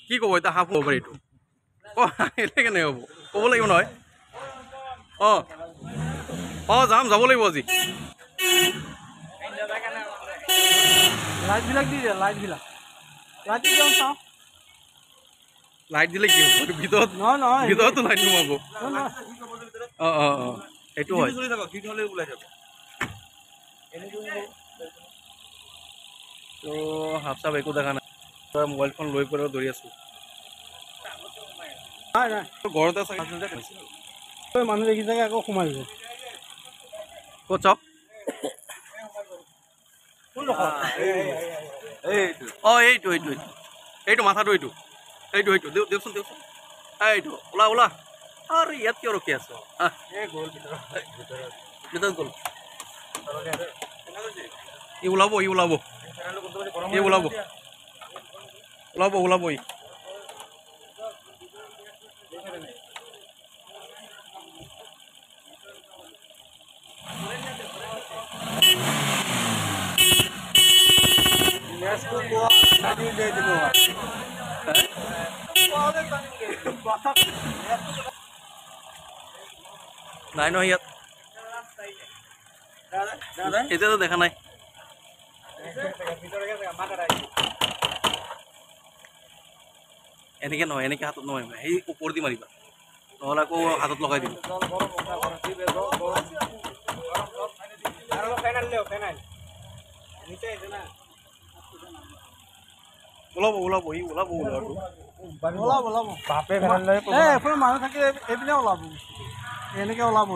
কি ক'ব এতিয়া হাফ হ'ব পাৰি এইটো এনে কেনে হ'ব ক'ব লাগিব নহয় যাম যাব লাগিব আজি লাইটবিলাক দি দিয়া লাইটবিলাক লাইট দিলে কি হ'ব ভিতৰত ভিতৰতো লাইট নোমাব সেইটো হয় তো হাফ চাফ একো দেখা নাই মোবাইলখন লৈ পেলাই দৌৰি আছো ঘৰতে মানুহ দেখি চাগে আকৌ সোমাই যাব ক'ত চাওক এইটো এইটো মাথাটো এইটো দিয়কচোন এইটো ওলা আৰে ইয়াত কিয় ৰখি আছ ভিতৰত গ'ল ই ওলাব ই নাই নহয় ইয়াত এতিয়াতো দেখা নাই এনেকে নহয় এনেকে হাতত নহয় সেই ওপৰ দি মাৰিবা নহ'লে আকৌ হাতত লগাই দিব ওলাব মানুহ থাকি এইপিনে ওলাব এনেকে ওলাব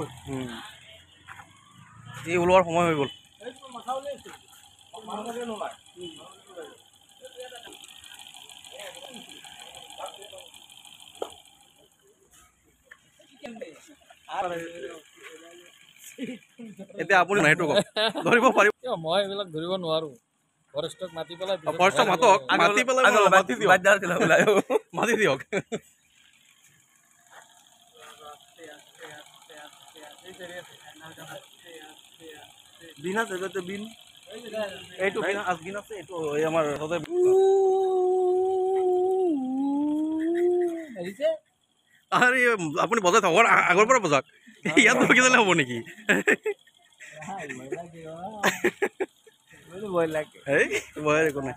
এই ওলোৱাৰ সময় হৈ গ'ল এতিয়া আপুনি নাই ধৰিব পাৰিব মই এইবিলাক ধৰিব নোৱাৰো ফৰেষ্টক মাতি পেলাই মাতি দিয়ক বিন আছে বিন এইটো বিন আছে এইটো আমাৰ আৰে আপুনি বজাই থাকক আগৰ পৰা বজাক ইয়াত ৰখি যালে হ'ব নেকি ভয় একো নাই